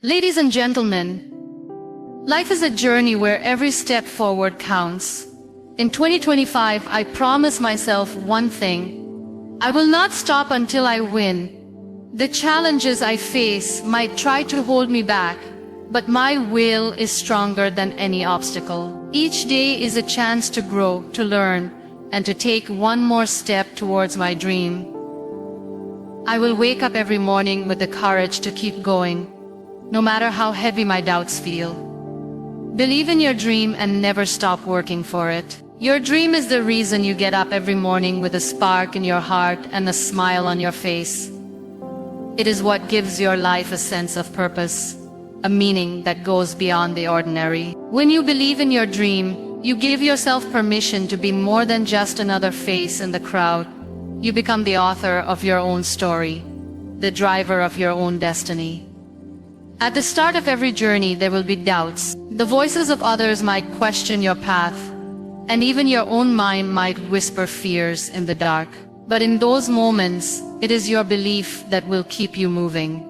Ladies and gentlemen, life is a journey where every step forward counts. In 2025, I promise myself one thing. I will not stop until I win. The challenges I face might try to hold me back, but my will is stronger than any obstacle. Each day is a chance to grow, to learn, and to take one more step towards my dream. I will wake up every morning with the courage to keep going, no matter how heavy my doubts feel. Believe in your dream and never stop working for it. Your dream is the reason you get up every morning with a spark in your heart and a smile on your face. It is what gives your life a sense of purpose, a meaning that goes beyond the ordinary. When you believe in your dream, you give yourself permission to be more than just another face in the crowd. You become the author of your own story, the driver of your own destiny. At the start of every journey, there will be doubts. The voices of others might question your path, and even your own mind might whisper fears in the dark. But in those moments, it is your belief that will keep you moving.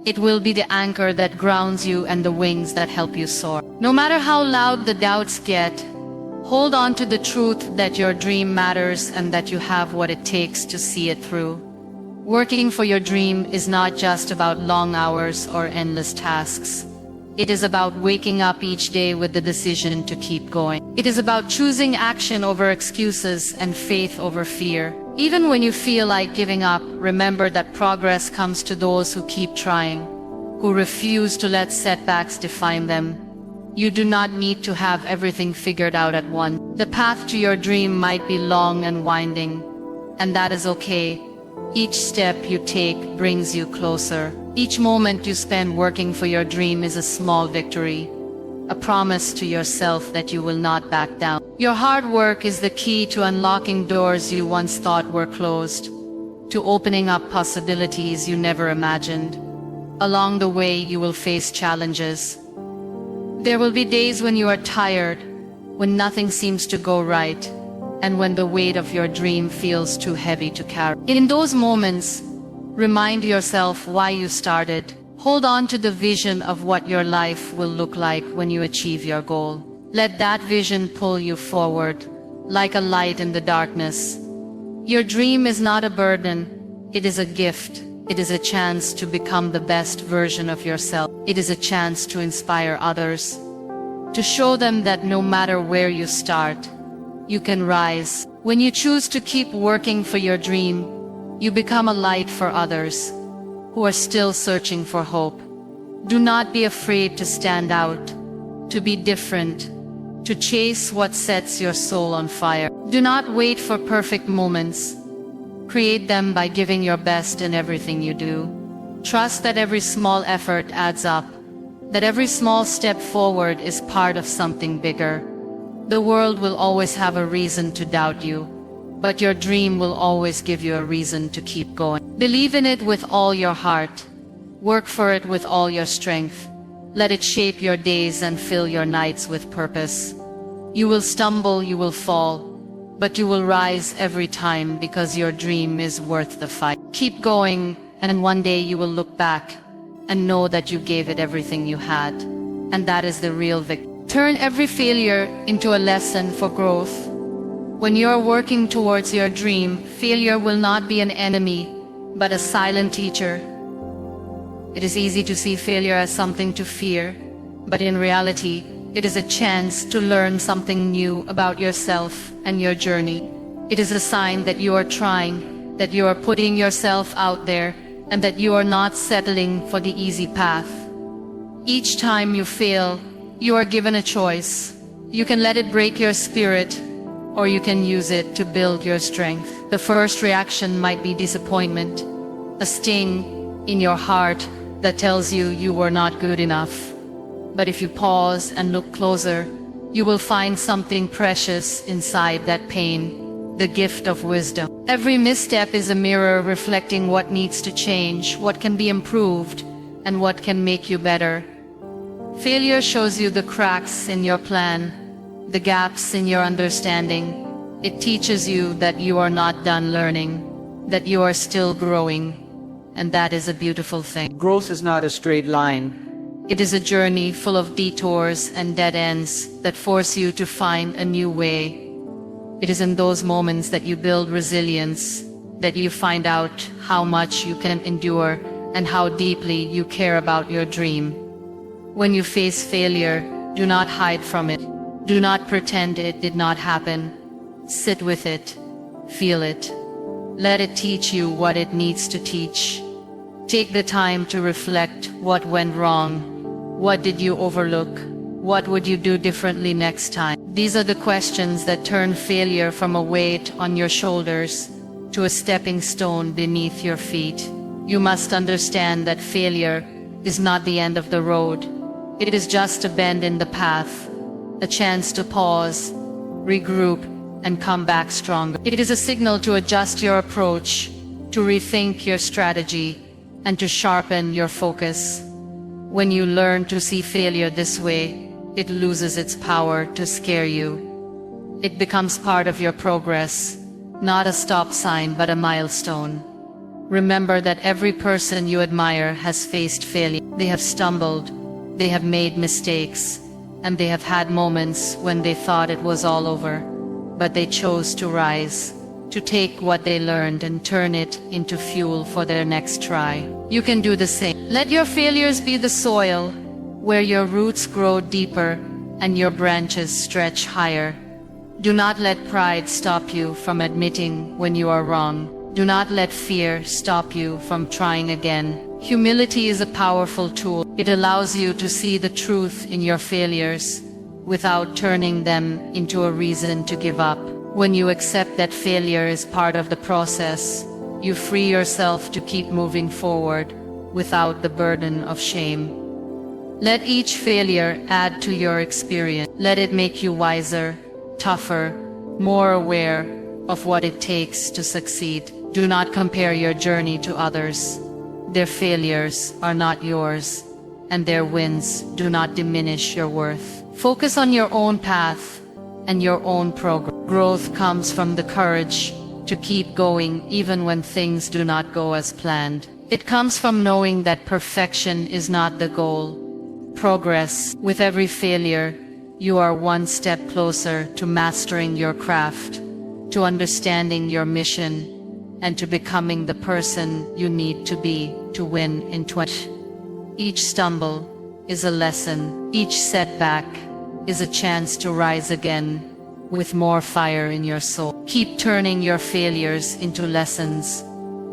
It will be the anchor that grounds you and the wings that help you soar. No matter how loud the doubts get, hold on to the truth that your dream matters and that you have what it takes to see it through. Working for your dream is not just about long hours or endless tasks. It is about waking up each day with the decision to keep going. It is about choosing action over excuses and faith over fear. Even when you feel like giving up, remember that progress comes to those who keep trying, who refuse to let setbacks define them. You do not need to have everything figured out at once. The path to your dream might be long and winding, and that is okay. Each step you take brings you closer. Each moment you spend working for your dream is a small victory, a promise to yourself that you will not back down. Your hard work is the key to unlocking doors you once thought were closed, to opening up possibilities you never imagined. Along the way, you will face challenges. There will be days when you are tired, when nothing seems to go right, and when the weight of your dream feels too heavy to carry. In those moments, remind yourself why you started. Hold on to the vision of what your life will look like when you achieve your goal. Let that vision pull you forward, like a light in the darkness. Your dream is not a burden, it is a gift. It is a chance to become the best version of yourself. It is a chance to inspire others, to show them that no matter where you start, you can rise. When you choose to keep working for your dream, you become a light for others who are still searching for hope. Do not be afraid to stand out, to be different, to chase what sets your soul on fire. Do not wait for perfect moments. Create them by giving your best in everything you do. Trust that every small effort adds up, that every small step forward is part of something bigger. The world will always have a reason to doubt you, but your dream will always give you a reason to keep going. Believe in it with all your heart. Work for it with all your strength. Let it shape your days and fill your nights with purpose. You will stumble, you will fall, but you will rise every time because your dream is worth the fight. Keep going, and one day you will look back and know that you gave it everything you had. And that is the real victory. Turn every failure into a lesson for growth. When you're working towards your dream, failure will not be an enemy, but a silent teacher. It is easy to see failure as something to fear, but in reality, it is a chance to learn something new about yourself and your journey. It is a sign that you are trying, that you are putting yourself out there, and that you are not settling for the easy path. Each time you fail, you are given a choice. You can let it break your spirit, or you can use it to build your strength. The first reaction might be disappointment, a sting in your heart that tells you you were not good enough. But if you pause and look closer, you will find something precious inside that pain, the gift of wisdom. Every misstep is a mirror reflecting what needs to change, what can be improved, and what can make you better. Failure shows you the cracks in your plan, the gaps in your understanding. It teaches you that you are not done learning, that you are still growing, and that is a beautiful thing. Growth is not a straight line. It is a journey full of detours and dead ends that force you to find a new way. It is in those moments that you build resilience, that you find out how much you can endure and how deeply you care about your dream. When you face failure, do not hide from it. Do not pretend it did not happen. Sit with it. Feel it. Let it teach you what it needs to teach. Take the time to reflect what went wrong. What did you overlook? What would you do differently next time? These are the questions that turn failure from a weight on your shoulders to a stepping stone beneath your feet. You must understand that failure is not the end of the road. It is just a bend in the path, a chance to pause, regroup, and come back stronger. It is a signal to adjust your approach, to rethink your strategy, and to sharpen your focus. When you learn to see failure this way, it loses its power to scare you. It becomes part of your progress, not a stop sign but a milestone. Remember that every person you admire has faced failure. They have stumbled, they have made mistakes, and they have had moments when they thought it was all over. But they chose to rise, to take what they learned and turn it into fuel for their next try. You can do the same. Let your failures be the soil where your roots grow deeper and your branches stretch higher. Do not let pride stop you from admitting when you are wrong. Do not let fear stop you from trying again. Humility is a powerful tool. It allows you to see the truth in your failures without turning them into a reason to give up. When you accept that failure is part of the process, you free yourself to keep moving forward without the burden of shame. Let each failure add to your experience. Let it make you wiser, tougher, more aware of what it takes to succeed. Do not compare your journey to others. Their failures are not yours, and their wins do not diminish your worth. Focus on your own path and your own progress. Growth comes from the courage to keep going even when things do not go as planned. It comes from knowing that perfection is not the goal. Progress. With every failure, you are one step closer to mastering your craft, to understanding your mission, and to becoming the person you need to be to win in 20. Each stumble is a lesson. Each setback is a chance to rise again with more fire in your soul. Keep turning your failures into lessons,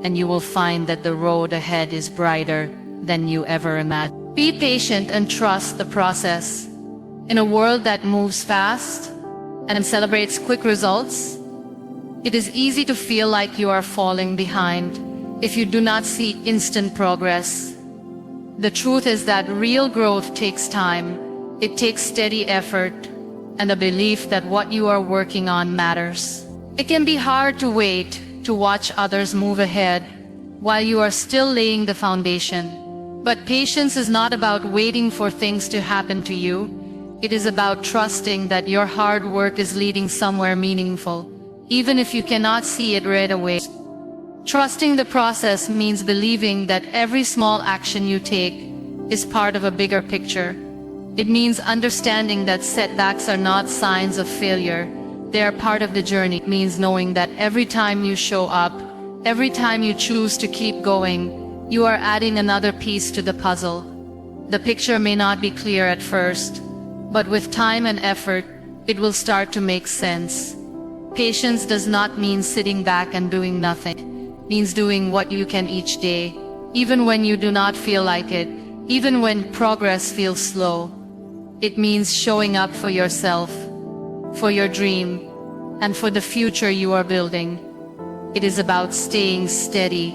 and you will find that the road ahead is brighter than you ever imagined. Be patient and trust the process. In a world that moves fast and celebrates quick results, it is easy to feel like you are falling behind if you do not see instant progress. The truth is that real growth takes time. It takes steady effort and a belief that what you are working on matters. It can be hard to wait to watch others move ahead while you are still laying the foundation. But patience is not about waiting for things to happen to you. It is about trusting that your hard work is leading somewhere meaningful, even if you cannot see it right away. Trusting the process means believing that every small action you take is part of a bigger picture. It means understanding that setbacks are not signs of failure. They are part of the journey. It means knowing that every time you show up, every time you choose to keep going, you are adding another piece to the puzzle. The picture may not be clear at first, but with time and effort, it will start to make sense. Patience does not mean sitting back and doing nothing. It means doing what you can each day, even when you do not feel like it, even when progress feels slow. It means showing up for yourself, for your dream, and for the future you are building. It is about staying steady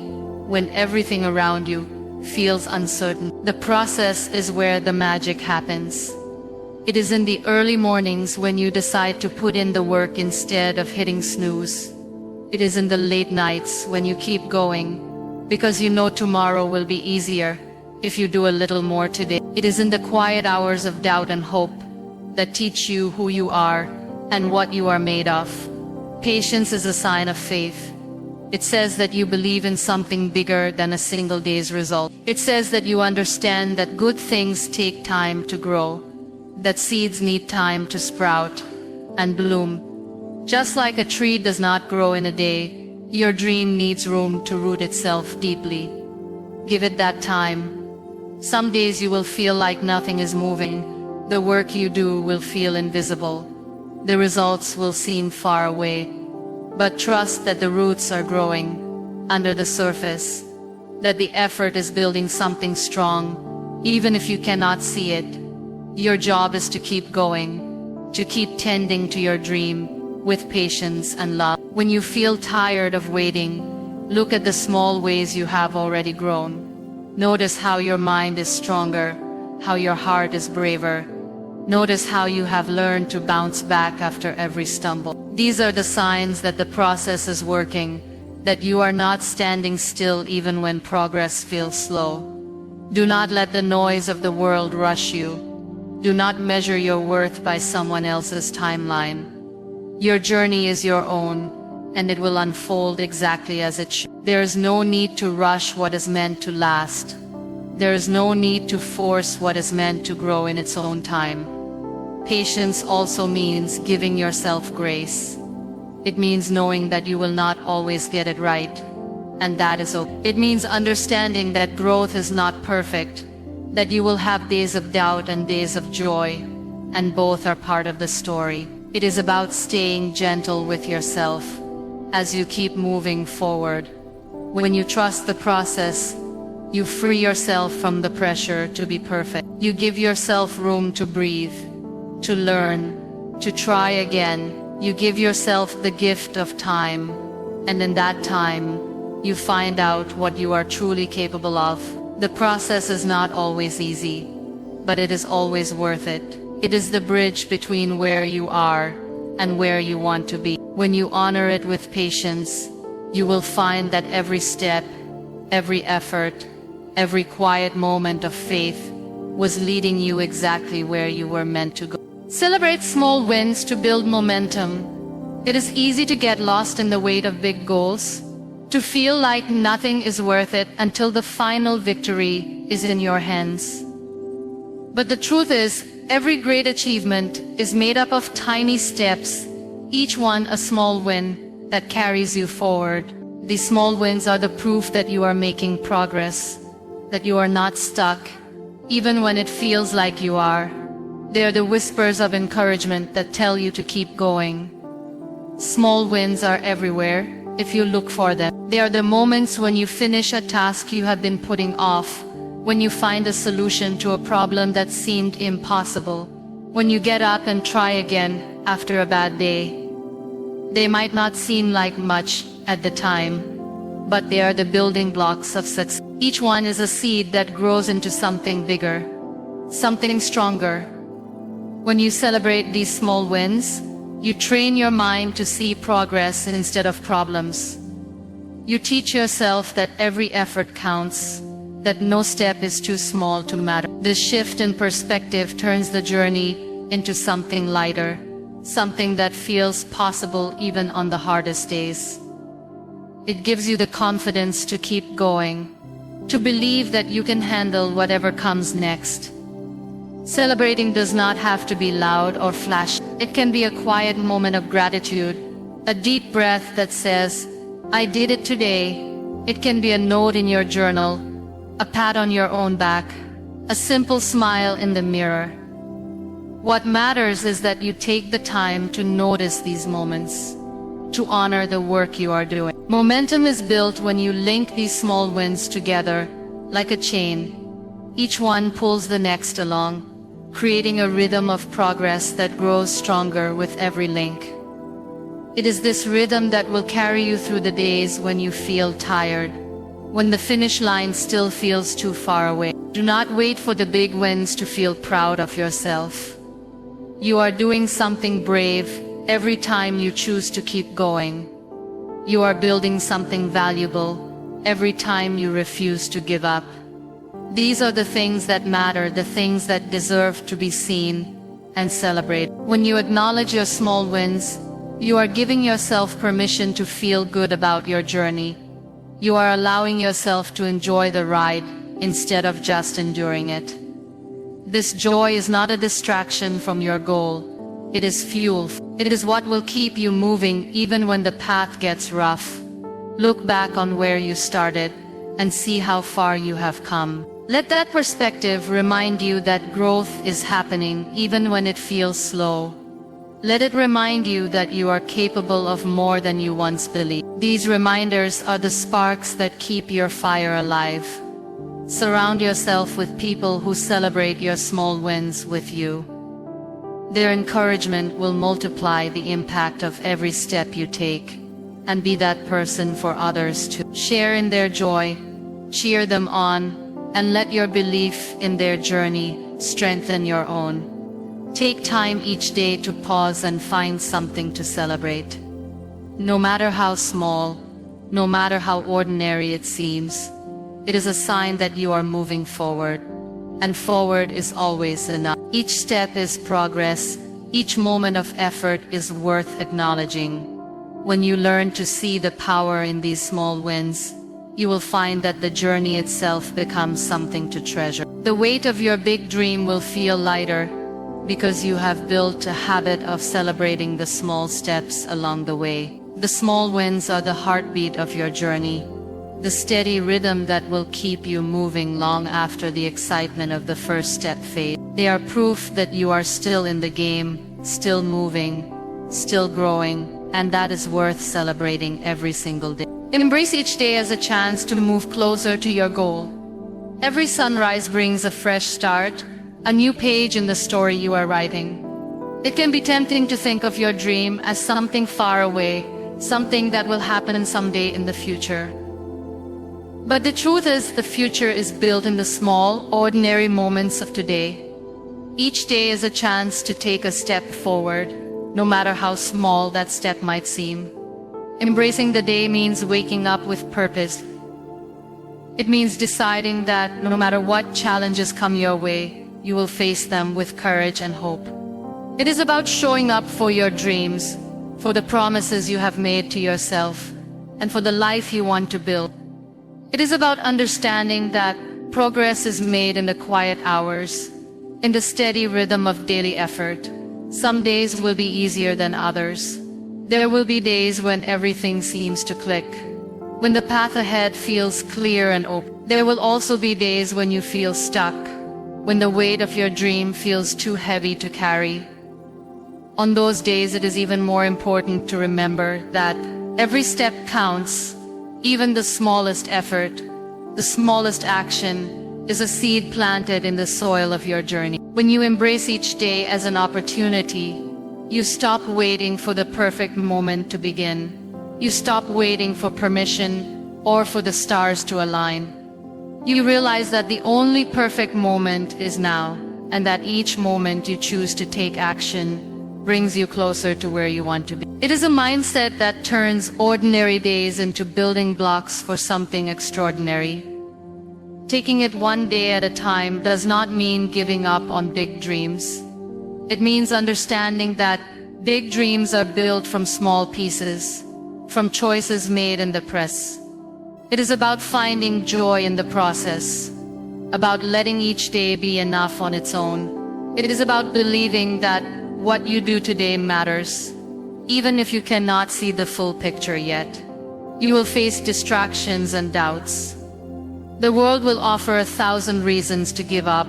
when everything around you feels uncertain. The process is where the magic happens. It is in the early mornings when you decide to put in the work instead of hitting snooze. It is in the late nights when you keep going, because you know tomorrow will be easier if you do a little more today. It is in the quiet hours of doubt and hope that teach you who you are and what you are made of. Patience is a sign of faith. It says that you believe in something bigger than a single day's result. It says that you understand that good things take time to grow, that seeds need time to sprout and bloom. Just like a tree does not grow in a day, your dream needs room to root itself deeply. Give it that time. Some days you will feel like nothing is moving. The work you do will feel invisible. The results will seem far away. But trust that the roots are growing under the surface, that the effort is building something strong, even if you cannot see it. Your job is to keep going, to keep tending to your dream with patience and love. When you feel tired of waiting, look at the small ways you have already grown. Notice how your mind is stronger, how your heart is braver. Notice how you have learned to bounce back after every stumble. These are the signs that the process is working, that you are not standing still even when progress feels slow. Do not let the noise of the world rush you. Do not measure your worth by someone else's timeline. Your journey is your own, and it will unfold exactly as it should. There is no need to rush what is meant to last. There is no need to force what is meant to grow in its own time. Patience also means giving yourself grace. It means knowing that you will not always get it right, and that is okay. It means understanding that growth is not perfect, that you will have days of doubt and days of joy, and both are part of the story. It is about staying gentle with yourself as you keep moving forward. When you trust the process, you free yourself from the pressure to be perfect. You give yourself room to breathe, to learn, to try again. You give yourself the gift of time, and in that time, you find out what you are truly capable of. The process is not always easy, but it is always worth it. It is the bridge between where you are and where you want to be. When you honor it with patience, you will find that every step, every effort, every quiet moment of faith was leading you exactly where you were meant to go. Celebrate small wins to build momentum. It is easy to get lost in the weight of big goals, to feel like nothing is worth it until the final victory is in your hands. But the truth is, every great achievement is made up of tiny steps, each one a small win that carries you forward. These small wins are the proof that you are making progress, that you are not stuck, even when it feels like you are. They are the whispers of encouragement that tell you to keep going. Small wins are everywhere if you look for them. They are the moments when you finish a task you have been putting off, when you find a solution to a problem that seemed impossible, when you get up and try again after a bad day. They might not seem like much at the time, but they are the building blocks of success. Each one is a seed that grows into something bigger, something stronger. When you celebrate these small wins, you train your mind to see progress instead of problems. You teach yourself that every effort counts, that no step is too small to matter. This shift in perspective turns the journey into something lighter, something that feels possible even on the hardest days. It gives you the confidence to keep going, to believe that you can handle whatever comes next. Celebrating does not have to be loud or flashy. It can be a quiet moment of gratitude, a deep breath that says, "I did it today." It can be a note in your journal, a pat on your own back, a simple smile in the mirror. What matters is that you take the time to notice these moments, to honor the work you are doing. Momentum is built when you link these small wins together, like a chain. Each one pulls the next along, creating a rhythm of progress that grows stronger with every link. It is this rhythm that will carry you through the days when you feel tired, when the finish line still feels too far away. Do not wait for the big wins to feel proud of yourself. You are doing something brave every time you choose to keep going. You are building something valuable every time you refuse to give up. These are the things that matter, the things that deserve to be seen and celebrated. When you acknowledge your small wins, You are giving yourself permission to feel good about your journey. You are allowing yourself to enjoy the ride instead of just enduring it. This joy is not a distraction from your goal. It is fuel. It is what will keep you moving even when the path gets rough. Look back on where you started and see how far you have come. Let that perspective remind you that growth is happening even when it feels slow. Let it remind you that you are capable of more than you once believed. These reminders are the sparks that keep your fire alive. Surround yourself with people who celebrate your small wins with you. Their encouragement will multiply the impact of every step you take, and be that person for others to share in their joy, cheer them on, and let your belief in their journey strengthen your own. Take time each day to pause and find something to celebrate. No matter how small, no matter how ordinary it seems, it is a sign that you are moving forward, and forward is always enough. Each step is progress, each moment of effort is worth acknowledging. When you learn to see the power in these small wins, you will find that the journey itself becomes something to treasure. The weight of your big dream will feel lighter, because you have built a habit of celebrating the small steps along the way. The small wins are the heartbeat of your journey, the steady rhythm that will keep you moving long after the excitement of the first step fades. They are proof that you are still in the game, still moving, still growing, and that is worth celebrating every single day. Embrace each day as a chance to move closer to your goal. Every sunrise brings a fresh start, a new page in the story you are writing. It can be tempting to think of your dream as something far away, something that will happen someday in the future. But the truth is, the future is built in the small, ordinary moments of today. Each day is a chance to take a step forward, no matter how small that step might seem. Embracing the day means waking up with purpose. It means deciding that no matter what challenges come your way, you will face them with courage and hope. It is about showing up for your dreams, for the promises you have made to yourself, and for the life you want to build. It is about understanding that progress is made in the quiet hours, in the steady rhythm of daily effort. Some days will be easier than others. There will be days when everything seems to click, when the path ahead feels clear and open. There will also be days when you feel stuck, when the weight of your dream feels too heavy to carry. On those days, it is even more important to remember that every step counts. Even the smallest effort, the smallest action, is a seed planted in the soil of your journey. When you embrace each day as an opportunity, you stop waiting for the perfect moment to begin. You stop waiting for permission or for the stars to align. You realize that the only perfect moment is now, and that each moment you choose to take action brings you closer to where you want to be. It is a mindset that turns ordinary days into building blocks for something extraordinary. Taking it one day at a time does not mean giving up on big dreams. It means understanding that big dreams are built from small pieces, from choices made in the press. It is about finding joy in the process, about letting each day be enough on its own. It is about believing that what you do today matters, even if you cannot see the full picture yet. You will face distractions and doubts. The world will offer 1,000 reasons to give up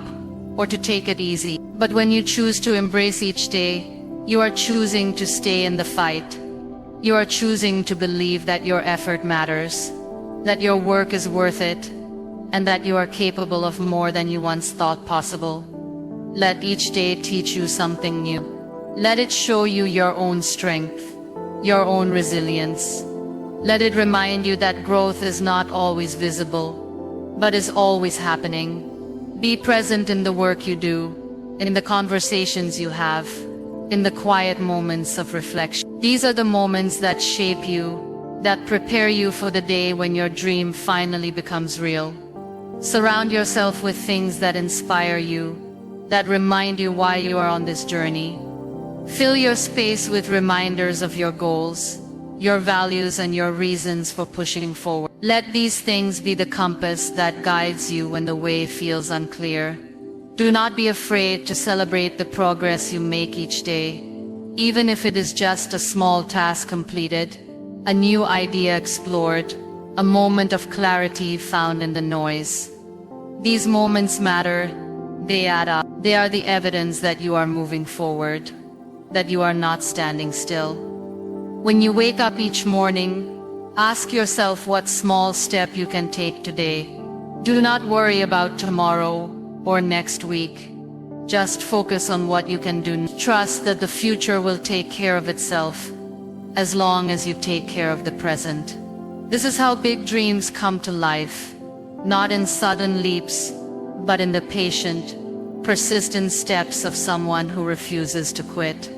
or to take it easy. But when you choose to embrace each day, you are choosing to stay in the fight. You are choosing to believe that your effort matters, that your work is worth it, and that you are capable of more than you once thought possible. Let each day teach you something new. Let it show you your own strength, your own resilience. Let it remind you that growth is not always visible, but is always happening. Be present in the work you do, in the conversations you have, in the quiet moments of reflection. These are the moments that shape you, that prepare you for the day when your dream finally becomes real. Surround yourself with things that inspire you, that remind you why you are on this journey. Fill your space with reminders of your goals, your values, and your reasons for pushing forward. Let these things be the compass that guides you when the way feels unclear. Do not be afraid to celebrate the progress you make each day, even if it is just a small task completed, a new idea explored, a moment of clarity found in the noise. These moments matter, they add up. They are the evidence that you are moving forward, that you are not standing still. When you wake up each morning, ask yourself what small step you can take today. Do not worry about tomorrow or next week. Just focus on what you can do. Trust that the future will take care of itself, as long as you take care of the present. This is how big dreams come to life, not in sudden leaps, but in the patient, persistent steps of someone who refuses to quit.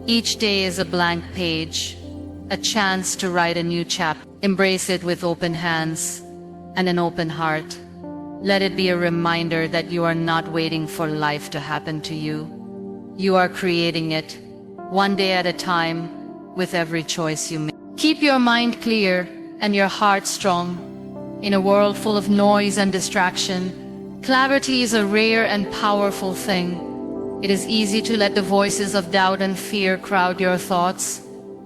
Each day is a blank page, a chance to write a new chapter. Embrace it with open hands and an open heart. Let it be a reminder that you are not waiting for life to happen to you. You are creating it, one day at a time, with every choice you make. Keep your mind clear and your heart strong. In a world full of noise and distraction, clarity is a rare and powerful thing. It is easy to let the voices of doubt and fear crowd your thoughts,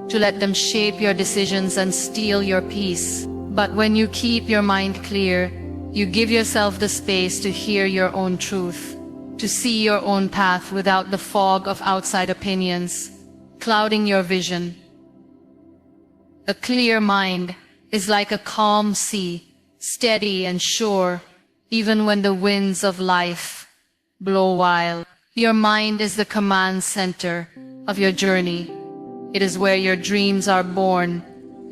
to let them shape your decisions and steal your peace. But when you keep your mind clear, you give yourself the space to hear your own truth, to see your own path without the fog of outside opinions clouding your vision. A clear mind is like a calm sea, steady and sure, even when the winds of life blow wild. Your mind is the command center of your journey. It is where your dreams are born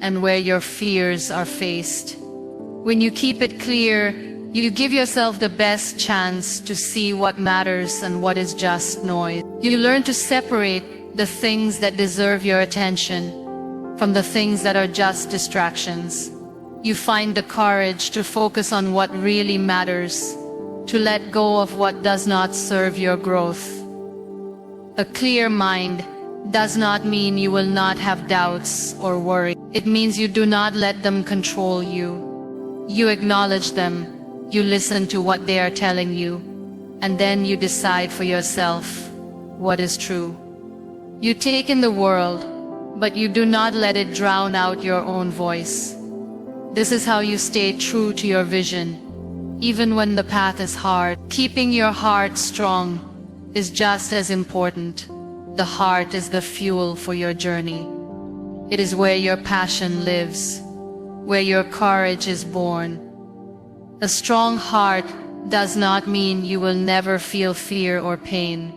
and where your fears are faced. When you keep it clear, you give yourself the best chance to see what matters and what is just noise. You learn to separate the things that deserve your attention from the things that are just distractions. You find the courage to focus on what really matters, to let go of what does not serve your growth. A clear mind does not mean you will not have doubts or worry. It means you do not let them control you. You acknowledge them, you listen to what they are telling you, and then you decide for yourself what is true. You take in the world, but you do not let it drown out your own voice. This is how you stay true to your vision, even when the path is hard. Keeping your heart strong is just as important. The heart is the fuel for your journey. It is where your passion lives, where your courage is born. A strong heart does not mean you will never feel fear or pain.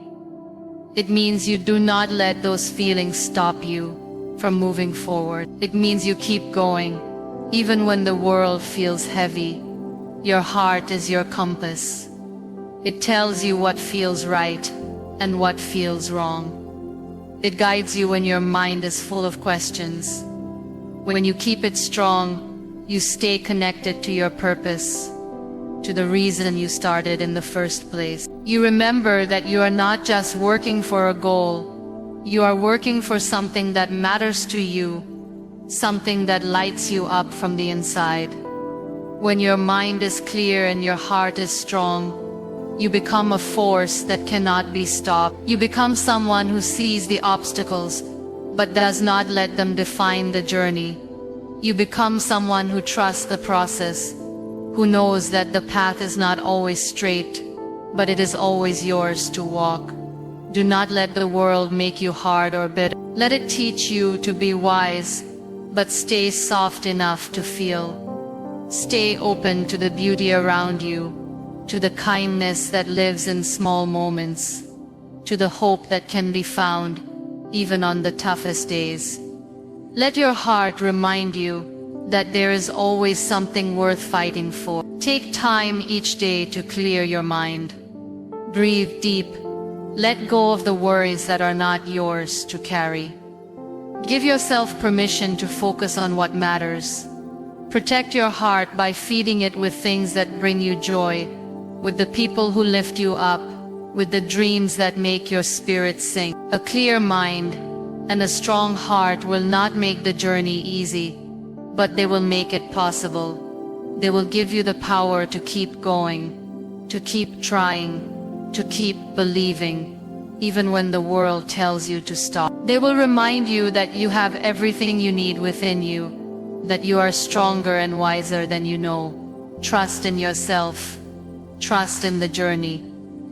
It means you do not let those feelings stop you from moving forward. It means you keep going, even when the world feels heavy. Your heart is your compass. It tells you what feels right and what feels wrong. It guides you when your mind is full of questions. When you keep it strong, you stay connected to your purpose, to the reason you started in the first place. You remember that you are not just working for a goal, you are working for something that matters to you, something that lights you up from the inside. When your mind is clear and your heart is strong, you become a force that cannot be stopped. You become someone who sees the obstacles, but does not let them define the journey. You become someone who trusts the process, who knows that the path is not always straight, but it is always yours to walk. Do not let the world make you hard or bitter. Let it teach you to be wise, but stay soft enough to feel. Stay open to the beauty around you, to the kindness that lives in small moments, to the hope that can be found even on the toughest days. Let your heart remind you that there is always something worth fighting for. Take time each day to clear your mind. Breathe deep. Let go of the worries that are not yours to carry. Give yourself permission to focus on what matters. Protect your heart by feeding it with things that bring you joy, with the people who lift you up, with the dreams that make your spirit sing. A clear mind and a strong heart will not make the journey easy, but they will make it possible. They will give you the power to keep going, to keep trying, to keep believing, even when the world tells you to stop. They will remind you that you have everything you need within you, that you are stronger and wiser than you know. Trust in yourself, trust in the journey,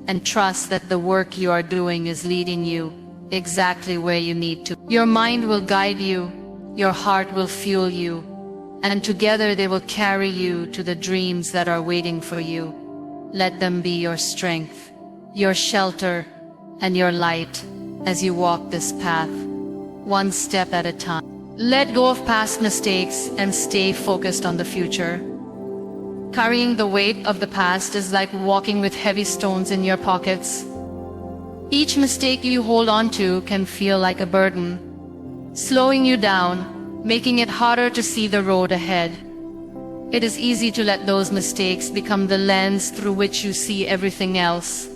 and trust that the work you are doing is leading you exactly where you need to. Your mind will guide you, your heart will fuel you, and together they will carry you to the dreams that are waiting for you. Let them be your strength, your shelter, and your light as you walk this path, one step at a time. Let go of past mistakes and stay focused on the future. Carrying the weight of the past is like walking with heavy stones in your pockets. Each mistake you hold on to can feel like a burden, slowing you down, making it harder to see the road ahead. It is easy to let those mistakes become the lens through which you see everything else,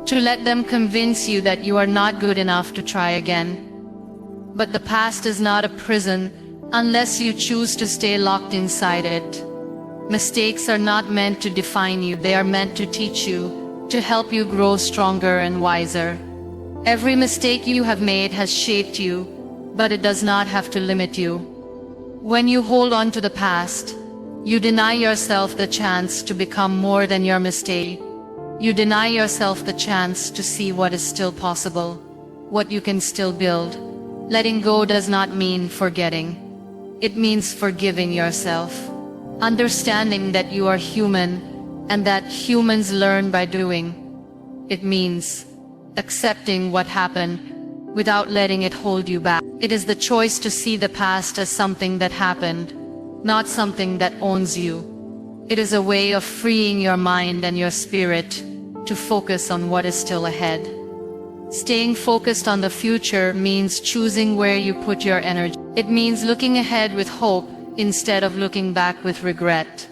to let them convince you that you are not good enough to try again. But the past is not a prison unless you choose to stay locked inside it. Mistakes are not meant to define you, they are meant to teach you, to help you grow stronger and wiser. Every mistake you have made has shaped you, but it does not have to limit you. When you hold on to the past, you deny yourself the chance to become more than your mistake. You deny yourself the chance to see what is still possible, what you can still build. Letting go does not mean forgetting. It means forgiving yourself, understanding that you are human and that humans learn by doing. It means accepting what happened without letting it hold you back. It is the choice to see the past as something that happened, not something that owns you. It is a way of freeing your mind and your spirit to focus on what is still ahead. Staying focused on the future means choosing where you put your energy. It means looking ahead with hope instead of looking back with regret.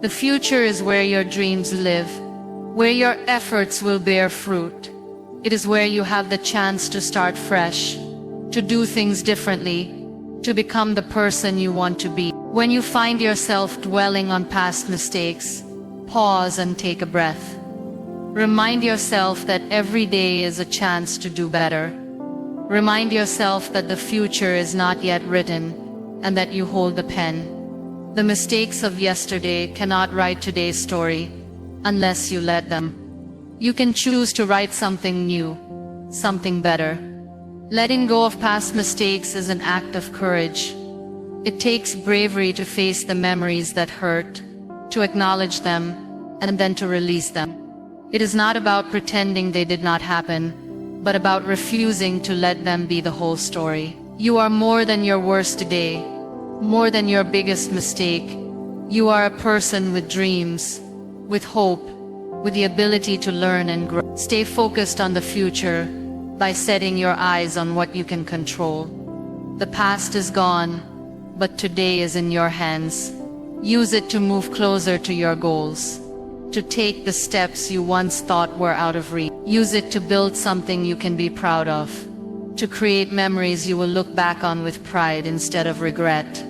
The future is where your dreams live, where your efforts will bear fruit. It is where you have the chance to start fresh, to do things differently, to become the person you want to be. When you find yourself dwelling on past mistakes, pause and take a breath. Remind yourself that every day is a chance to do better. Remind yourself that the future is not yet written and that you hold the pen. The mistakes of yesterday cannot write today's story unless you let them. You can choose to write something new, something better. Letting go of past mistakes is an act of courage. It takes bravery to face the memories that hurt, to acknowledge them, and then to release them. It is not about pretending they did not happen, but about refusing to let them be the whole story. You are more than your worst day, more than your biggest mistake. You are a person with dreams, with hope, with the ability to learn and grow. Stay focused on the future by setting your eyes on what you can control. The past is gone, but today is in your hands. Use it to move closer to your goals, to take the steps you once thought were out of reach. Use it to build something you can be proud of, to create memories you will look back on with pride instead of regret.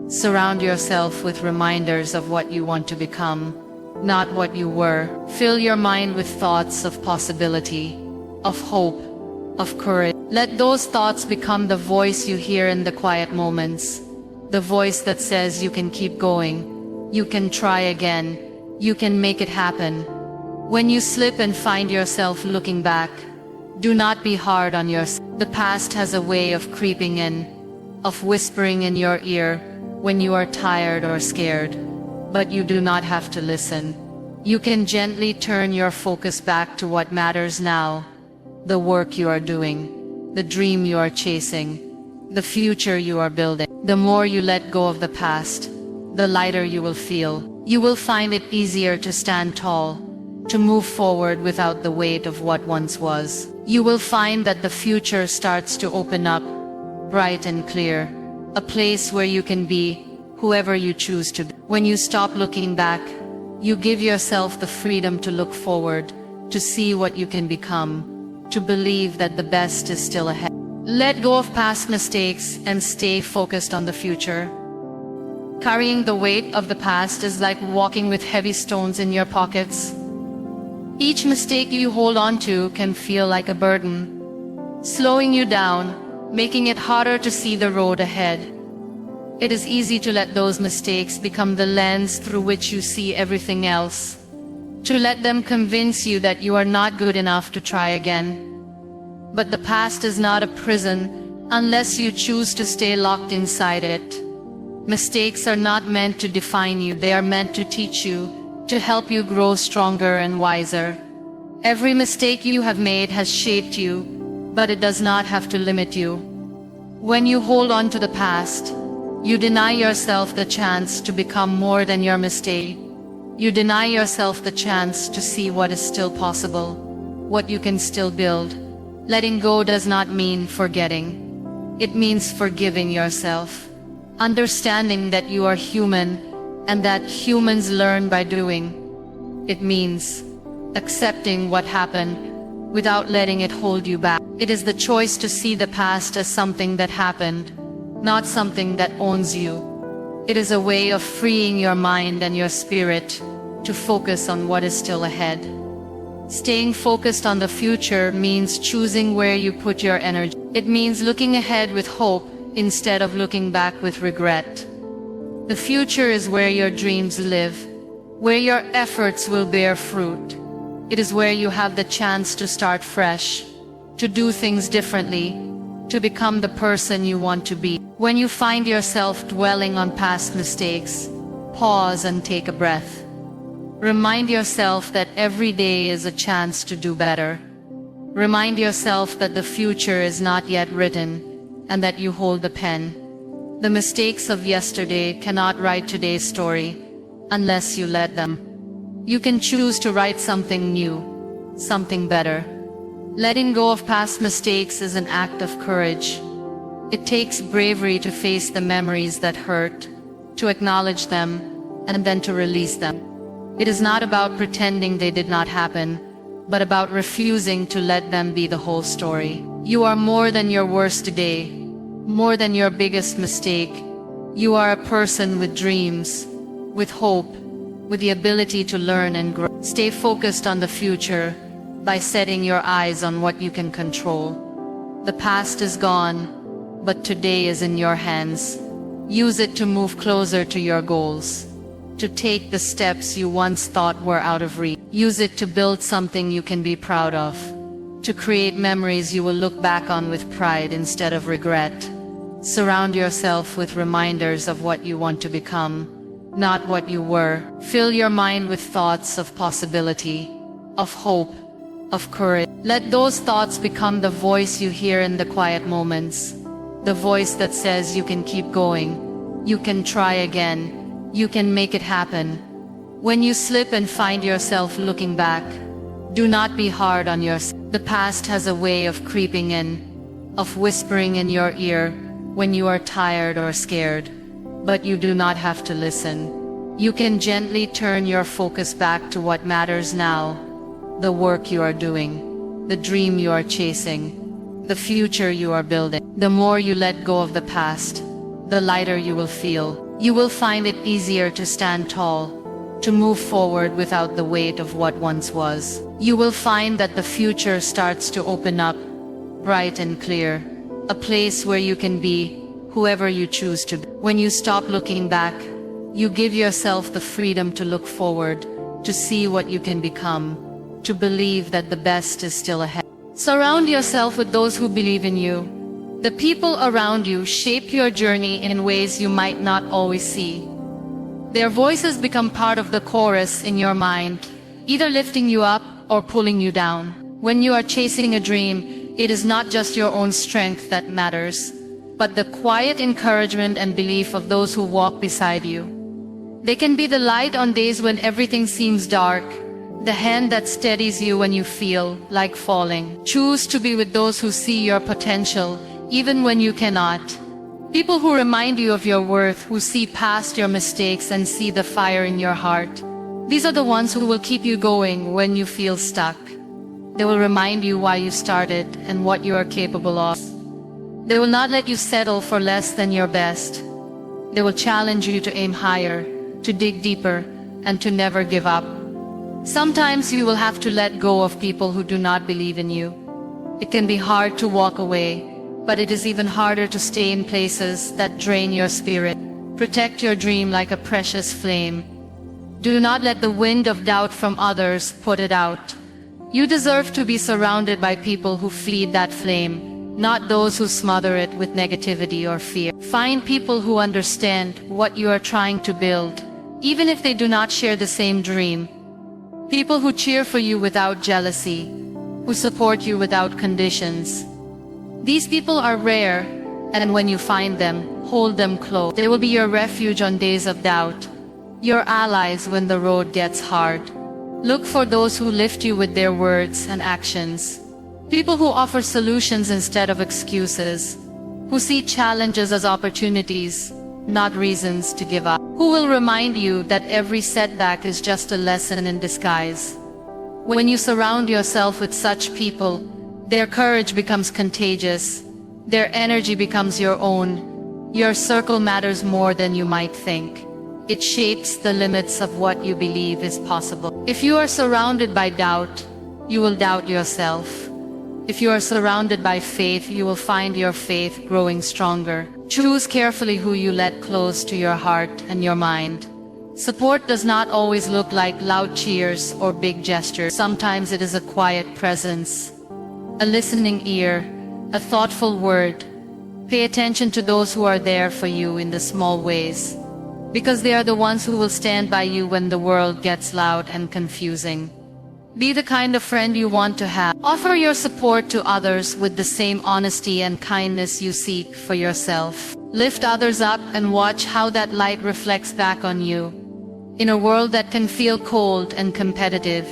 Surround yourself with reminders of what you want to become, not what you were. Fill your mind with thoughts of possibility, of hope, of courage. Let those thoughts become the voice you hear in the quiet moments, the voice that says you can keep going, you can try again, you can make it happen. When you slip and find yourself looking back, do not be hard on yourself. The past has a way of creeping in, of whispering in your ear when you are tired or scared, but you do not have to listen. You can gently turn your focus back to what matters now, the work you are doing, the dream you are chasing, the future you are building. The more you let go of the past, the lighter you will feel. You will find it easier to stand tall, to move forward without the weight of what once was. You will find that the future starts to open up, bright and clear, a place where you can be whoever you choose to be. When you stop looking back, you give yourself the freedom to look forward, to see what you can become, to believe that the best is still ahead. Let go of past mistakes and stay focused on the future. Carrying the weight of the past is like walking with heavy stones in your pockets. Each mistake you hold on to can feel like a burden, slowing you down, making it harder to see the road ahead. It is easy to let those mistakes become the lens through which you see everything else, to let them convince you that you are not good enough to try again. But the past is not a prison unless you choose to stay locked inside it. Mistakes are not meant to define you, they are meant to teach you, to help you grow stronger and wiser. Every mistake you have made has shaped you, but it does not have to limit you. When you hold on to the past, you deny yourself the chance to become more than your mistake. You deny yourself the chance to see what is still possible, what you can still build. Letting go does not mean forgetting. It means forgiving yourself, understanding that you are human and that humans learn by doing. It means accepting what happened without letting it hold you back. It is the choice to see the past as something that happened, not something that owns you. It is a way of freeing your mind and your spirit to focus on what is still ahead. Staying focused on the future means choosing where you put your energy. It means looking ahead with hope instead of looking back with regret. The future is where your dreams live, where your efforts will bear fruit. It is where you have the chance to start fresh, to do things differently, to become the person you want to be. When you find yourself dwelling on past mistakes, pause and take a breath. Remind yourself that every day is a chance to do better. Remind yourself that the future is not yet written, and that you hold the pen. The mistakes of yesterday cannot write today's story, unless you let them. You can choose to write something new, something better. Letting go of past mistakes is an act of courage. It takes bravery to face the memories that hurt, to acknowledge them, and then to release them. It is not about pretending they did not happen, but about refusing to let them be the whole story. You are more than your worst day, more than your biggest mistake. You are a person with dreams, with hope, with the ability to learn and grow. Stay focused on the future by setting your eyes on what you can control. The past is gone, but today is in your hands. Use it to move closer to your goals, to take the steps you once thought were out of reach. Use it to build something you can be proud of, to create memories you will look back on with pride instead of regret. Surround yourself with reminders of what you want to become, not what you were. Fill your mind with thoughts of possibility, of hope, of courage. Let those thoughts become the voice you hear in the quiet moments, the voice that says you can keep going, you can try again, you can make it happen. When you slip and find yourself looking back, do not be hard on yourself. The past has a way of creeping in, of whispering in your ear when you are tired or scared. But you do not have to listen. You can gently turn your focus back to what matters now, the work you are doing, the dream you are chasing, the future you are building. The more you let go of the past, the lighter you will feel. You will find it easier to stand tall, to move forward without the weight of what once was. You will find that the future starts to open up, bright and clear, a place where you can be whoever you choose to be. When you stop looking back, you give yourself the freedom to look forward, to see what you can become, to believe that the best is still ahead. Surround yourself with those who believe in you. The people around you shape your journey in ways you might not always see. Their voices become part of the chorus in your mind, either lifting you up or pulling you down. When you are chasing a dream, it is not just your own strength that matters, but the quiet encouragement and belief of those who walk beside you. They can be the light on days when everything seems dark, the hand that steadies you when you feel like falling. Choose to be with those who see your potential, even when you cannot. People who remind you of your worth, who see past your mistakes and see the fire in your heart. These are the ones who will keep you going when you feel stuck. They will remind you why you started and what you are capable of. They will not let you settle for less than your best. They will challenge you to aim higher, to dig deeper, and to never give up. Sometimes you will have to let go of people who do not believe in you. It can be hard to walk away, but it is even harder to stay in places that drain your spirit. Protect your dream like a precious flame. Do not let the wind of doubt from others put it out. You deserve to be surrounded by people who feed that flame, not those who smother it with negativity or fear. Find people who understand what you are trying to build, even if they do not share the same dream. People who cheer for you without jealousy, who support you without conditions. These people are rare, and when you find them, hold them close. They will be your refuge on days of doubt, your allies when the road gets hard. Look for those who lift you with their words and actions. People who offer solutions instead of excuses, who see challenges as opportunities, not reasons to give up. Who will remind you that every setback is just a lesson in disguise. When you surround yourself with such people, their courage becomes contagious. Their energy becomes your own. Your circle matters more than you might think. It shapes the limits of what you believe is possible. If you are surrounded by doubt, you will doubt yourself. If you are surrounded by faith, you will find your faith growing stronger. Choose carefully who you let close to your heart and your mind. Support does not always look like loud cheers or big gestures. Sometimes it is a quiet presence, a listening ear, a thoughtful word. Pay attention to those who are there for you in the small ways, because they are the ones who will stand by you when the world gets loud and confusing. Be the kind of friend you want to have. Offer your support to others with the same honesty and kindness you seek for yourself. Lift others up and watch how that light reflects back on you. In a world that can feel cold and competitive,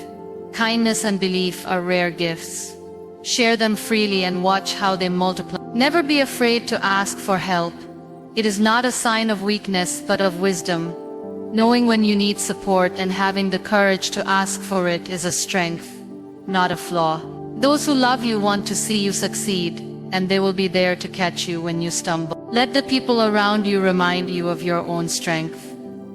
kindness and belief are rare gifts. Share them freely and watch how they multiply. Never be afraid to ask for help. It is not a sign of weakness but of wisdom. Knowing when you need support and having the courage to ask for it is a strength, not a flaw. Those who love you want to see you succeed, and they will be there to catch you when you stumble. Let the people around you remind you of your own strength.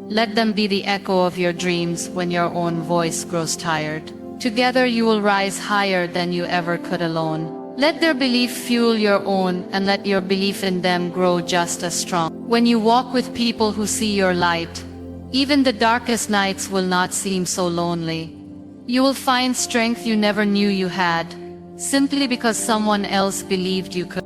Let them be the echo of your dreams when your own voice grows tired. Together you will rise higher than you ever could alone. Let their belief fuel your own, and let your belief in them grow just as strong. When you walk with people who see your light, even the darkest nights will not seem so lonely. You will find strength you never knew you had, simply because someone else believed you could.